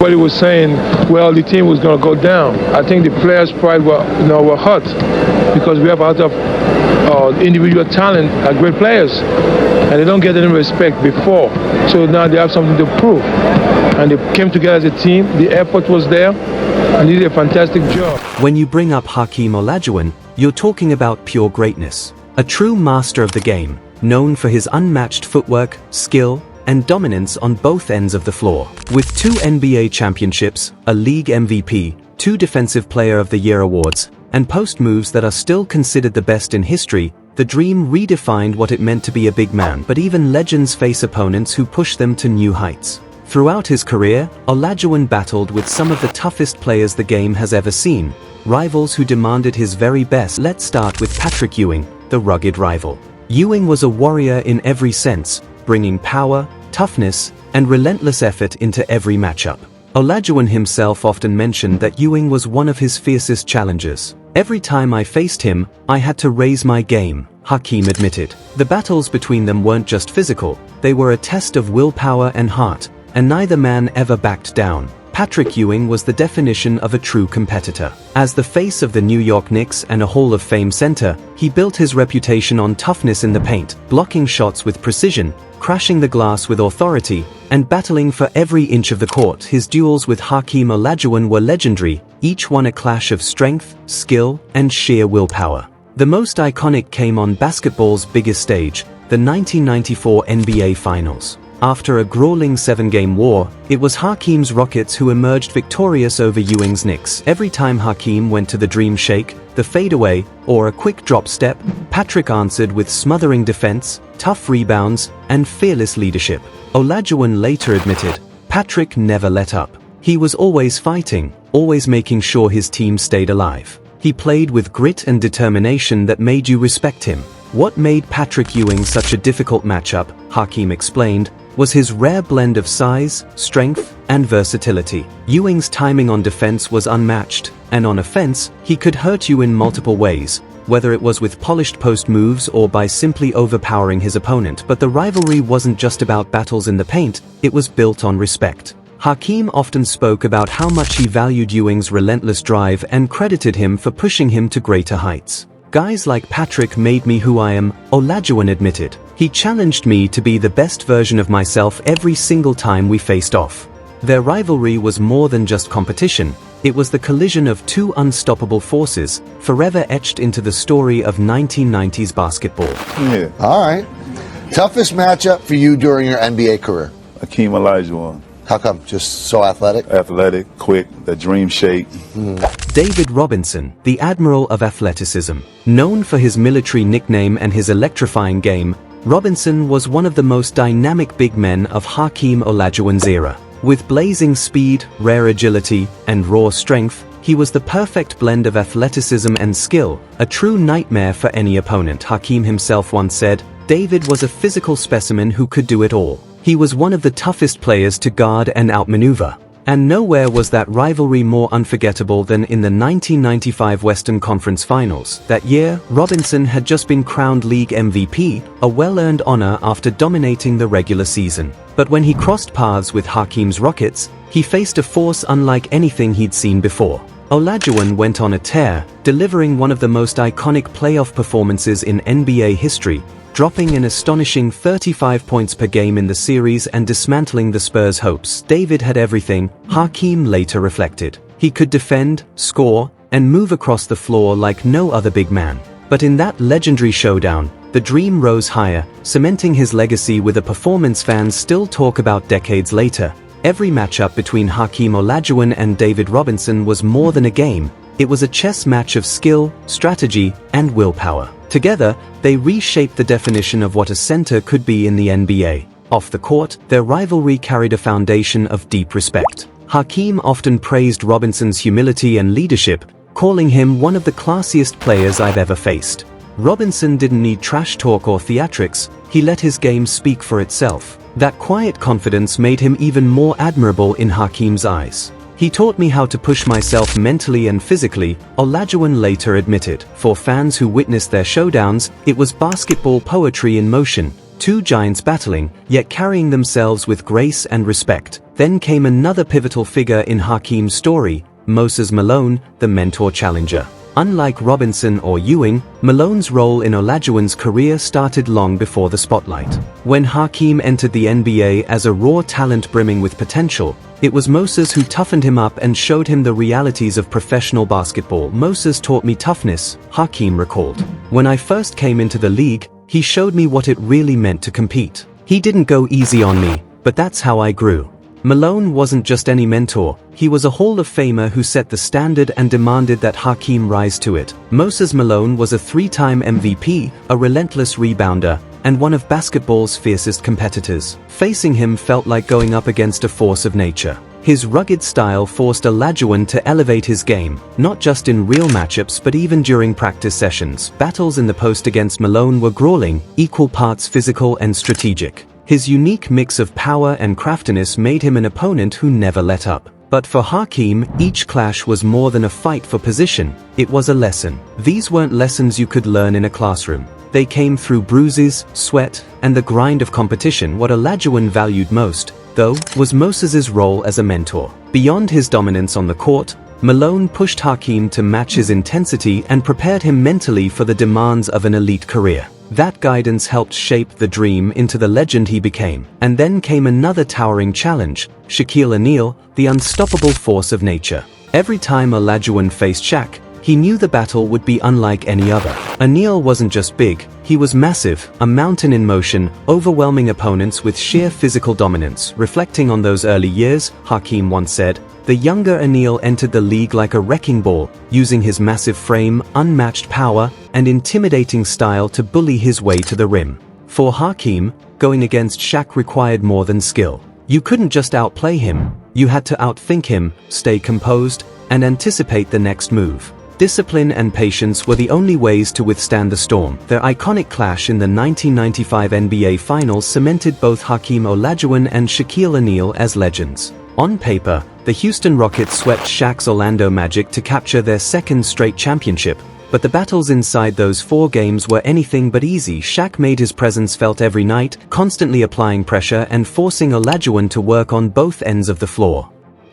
Everybody was saying, well, the team was going to go down. I think the players' pride were hurt because we have a lot of individual talent, great players, and they don't get any respect before. So now they have something to prove. And they came together as a team. The effort was there, and they did a fantastic job. When you bring up Hakeem Olajuwon, you're talking about pure greatness. A true master of the game, known for his unmatched footwork, skill, and dominance on both ends of the floor. With 2 NBA championships, a league MVP, 2 Defensive Player of the Year awards, and post moves that are still considered the best in history, the Dream redefined what it meant to be a big man. But even legends face opponents who push them to new heights. Throughout his career, Olajuwon battled with some of the toughest players the game has ever seen, rivals who demanded his very best. Let's start with Patrick Ewing, the rugged rival. Ewing was a warrior in every sense, bringing power, toughness, and relentless effort into every matchup. Olajuwon himself often mentioned that Ewing was one of his fiercest challengers. Every time I faced him, I had to raise my game, Hakeem admitted. The battles between them weren't just physical, they were a test of willpower and heart, and neither man ever backed down. Patrick Ewing was the definition of a true competitor. As the face of the New York Knicks and a Hall of Fame center, he built his reputation on toughness in the paint, blocking shots with precision, crashing the glass with authority, and battling for every inch of the court. His duels with Hakeem Olajuwon were legendary, each one a clash of strength, skill, and sheer willpower. The most iconic came on basketball's biggest stage, the 1994 NBA Finals. After a grueling 7-game war, it was Hakeem's Rockets who emerged victorious over Ewing's Knicks. Every time Hakeem went to the Dream Shake, the fadeaway, or a quick drop step, Patrick answered with smothering defense, tough rebounds, and fearless leadership. Olajuwon later admitted, Patrick never let up. He was always fighting, always making sure his team stayed alive. He played with grit and determination that made you respect him. What made Patrick Ewing such a difficult matchup, Hakeem explained, was his rare blend of size, strength, and versatility. Ewing's timing on defense was unmatched, and on offense, he could hurt you in multiple ways, whether it was with polished post moves or by simply overpowering his opponent. But the rivalry wasn't just about battles in the paint, it was built on respect. Hakeem often spoke about how much he valued Ewing's relentless drive and credited him for pushing him to greater heights. Guys like Patrick made me who I am, Olajuwon admitted. He challenged me to be the best version of myself every single time we faced off. Their rivalry was more than just competition, it was the collision of 2 unstoppable forces, forever etched into the story of 1990s basketball. Yeah. All right. Toughest matchup for you during your NBA career? Hakeem Olajuwon. How come? Just so athletic? Athletic, quick, the dream shake. David Robinson, the Admiral of Athleticism. Known for his military nickname and his electrifying game, Robinson was one of the most dynamic big men of Hakeem Olajuwon's era. With blazing speed, rare agility, and raw strength, he was the perfect blend of athleticism and skill, a true nightmare for any opponent. Hakeem himself once said, David was a physical specimen who could do it all. He was one of the toughest players to guard and outmaneuver. And nowhere was that rivalry more unforgettable than in the 1995 Western Conference Finals. That year, Robinson had just been crowned league MVP, a well-earned honor after dominating the regular season. But when he crossed paths with Hakeem's Rockets, he faced a force unlike anything he'd seen before. Olajuwon went on a tear, delivering one of the most iconic playoff performances in NBA history, dropping an astonishing 35 points per game in the series and dismantling the Spurs' hopes. David had everything, Hakeem later reflected. He could defend, score, and move across the floor like no other big man. But in that legendary showdown, the Dream rose higher, cementing his legacy with a performance fans still talk about decades later. Every matchup between Hakeem Olajuwon and David Robinson was more than a game. It was a chess match of skill, strategy, and willpower. Together, they reshaped the definition of what a center could be in the NBA. Off the court, their rivalry carried a foundation of deep respect. Hakeem often praised Robinson's humility and leadership, calling him one of the classiest players I've ever faced. Robinson didn't need trash talk or theatrics, he let his game speak for itself. That quiet confidence made him even more admirable in Hakeem's eyes. He taught me how to push myself mentally and physically, Olajuwon later admitted. For fans who witnessed their showdowns, it was basketball poetry in motion, two giants battling, yet carrying themselves with grace and respect. Then came another pivotal figure in Hakeem's story, Moses Malone, the mentor challenger. Unlike Robinson or Ewing, Malone's role in Olajuwon's career started long before the spotlight. When Hakeem entered the NBA as a raw talent brimming with potential, it was Moses who toughened him up and showed him the realities of professional basketball. Moses taught me toughness, Hakeem recalled. When I first came into the league, he showed me what it really meant to compete. He didn't go easy on me, but that's how I grew. Malone wasn't just any mentor, he was a Hall of Famer who set the standard and demanded that Hakeem rise to it. Moses Malone was a three-time MVP, a relentless rebounder, and one of basketball's fiercest competitors. Facing him felt like going up against a force of nature. His rugged style forced Olajuwon to elevate his game, not just in real matchups but even during practice sessions. Battles in the post against Malone were grueling, equal parts physical and strategic. His unique mix of power and craftiness made him an opponent who never let up. But for Hakeem, each clash was more than a fight for position, it was a lesson. These weren't lessons you could learn in a classroom. They came through bruises, sweat, and the grind of competition. What Olajuwon valued most, though, was Moses's role as a mentor. Beyond his dominance on the court, Malone pushed Hakeem to match his intensity and prepared him mentally for the demands of an elite career. That guidance helped shape the dream into the legend he became. And then came another towering challenge, Shaquille O'Neal, the unstoppable force of nature. Every time Olajuwon faced Shaq, he knew the battle would be unlike any other. O'Neal wasn't just big, he was massive, a mountain in motion, overwhelming opponents with sheer physical dominance. Reflecting on those early years, Hakeem once said, "The younger O'Neal entered the league like a wrecking ball, using his massive frame, unmatched power, and intimidating style to bully his way to the rim." For Hakeem, going against Shaq required more than skill. You couldn't just outplay him, you had to outthink him, stay composed, and anticipate the next move. Discipline and patience were the only ways to withstand the storm. Their iconic clash in the 1995 NBA Finals cemented both Hakeem Olajuwon and Shaquille O'Neal as legends. On paper, the Houston Rockets swept Shaq's Orlando Magic to capture their second straight championship, but the battles inside those 4 games were anything but easy. Shaq made his presence felt every night, constantly applying pressure and forcing Olajuwon to work on both ends of the floor.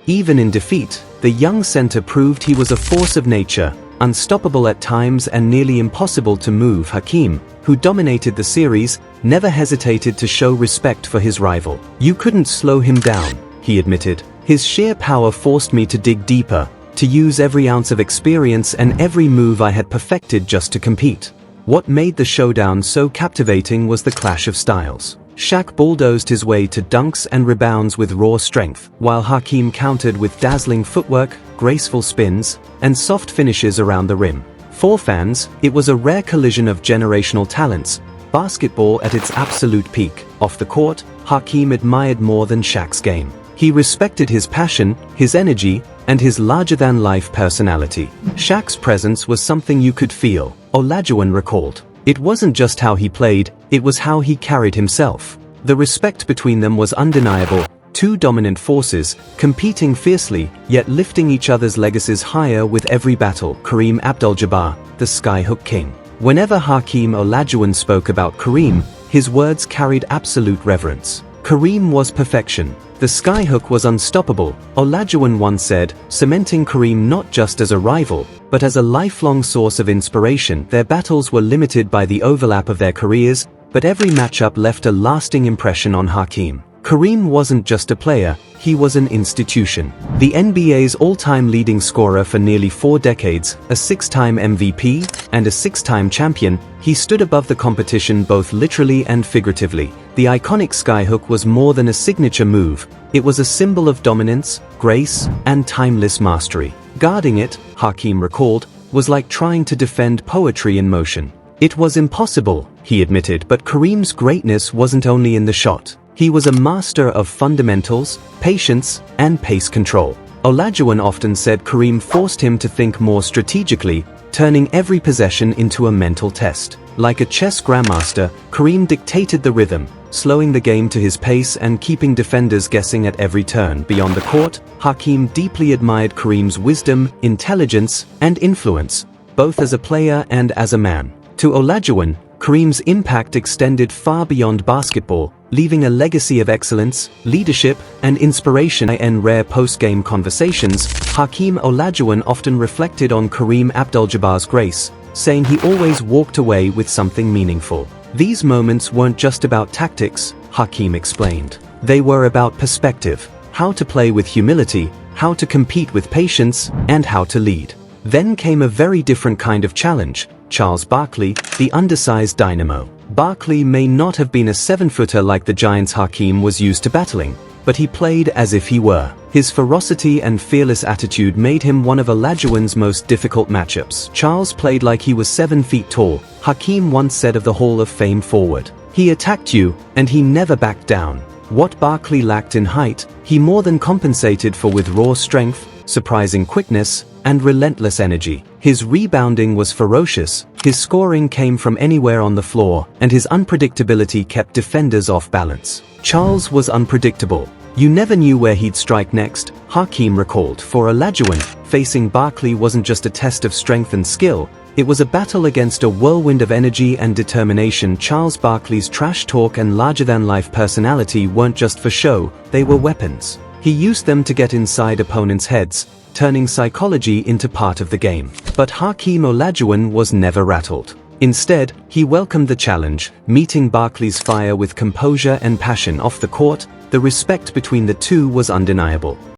Even in defeat, the young center proved he was a force of nature, unstoppable at times and nearly impossible to move. Hakeem, who dominated the series, never hesitated to show respect for his rival. "You couldn't slow him down," he admitted. "His sheer power forced me to dig deeper, to use every ounce of experience and every move I had perfected just to compete." What made the showdown so captivating was the clash of styles. Shaq bulldozed his way to dunks and rebounds with raw strength, while Hakeem countered with dazzling footwork, graceful spins, and soft finishes around the rim. For fans, it was a rare collision of generational talents, basketball at its absolute peak. Off the court, Hakeem admired more than Shaq's game. He respected his passion, his energy, and his larger-than-life personality. Shaq's presence was something you could feel, Olajuwon recalled. It wasn't just how he played, it was how he carried himself. The respect between them was undeniable, two dominant forces, competing fiercely, yet lifting each other's legacies higher with every battle. Kareem Abdul-Jabbar, the Skyhook King. Whenever Hakeem Olajuwon spoke about Kareem, his words carried absolute reverence. Kareem was perfection. The Skyhook was unstoppable, Olajuwon once said, cementing Kareem not just as a rival, but as a lifelong source of inspiration. Their battles were limited by the overlap of their careers, but every matchup left a lasting impression on Hakeem. Kareem wasn't just a player, he was an institution. The NBA's all-time leading scorer for nearly 4 decades, a 6-time MVP, and a 6-time champion, he stood above the competition both literally and figuratively. The iconic Skyhook was more than a signature move, it was a symbol of dominance, grace, and timeless mastery. Guarding it, Hakeem recalled, was like trying to defend poetry in motion. It was impossible, he admitted, but Kareem's greatness wasn't only in the shot. He was a master of fundamentals, patience, and pace control. Olajuwon often said Kareem forced him to think more strategically, turning every possession into a mental test. Like a chess grandmaster, Kareem dictated the rhythm, slowing the game to his pace and keeping defenders guessing at every turn. Beyond the court, Hakeem deeply admired Kareem's wisdom, intelligence, and influence, both as a player and as a man. To Olajuwon, Kareem's impact extended far beyond basketball, leaving a legacy of excellence, leadership, and inspiration. In rare post-game conversations, Hakeem Olajuwon often reflected on Kareem Abdul-Jabbar's grace, saying he always walked away with something meaningful. These moments weren't just about tactics, Hakeem explained. They were about perspective, how to play with humility, how to compete with patience, and how to lead. Then came a very different kind of challenge: Charles Barkley, the undersized dynamo. Barkley may not have been a 7-footer like the Giants Hakeem was used to battling, but he played as if he were. His ferocity and fearless attitude made him one of Olajuwon's most difficult matchups. Charles played like he was 7 feet tall, Hakeem once said of the Hall of Fame forward. He attacked you, and he never backed down. What Barkley lacked in height, he more than compensated for with raw strength, surprising quickness, and relentless energy. His rebounding was ferocious, his scoring came from anywhere on the floor, and his unpredictability kept defenders off balance. Charles was unpredictable. You never knew where he'd strike next, Hakeem recalled. For Olajuwon, facing Barkley wasn't just a test of strength and skill, it was a battle against a whirlwind of energy and determination. Charles Barkley's trash talk and larger-than-life personality weren't just for show, they were weapons. He used them to get inside opponents' heads, turning psychology into part of the game. But Hakeem Olajuwon was never rattled. Instead, he welcomed the challenge, meeting Barkley's fire with composure and passion off the court. The respect between the two was undeniable.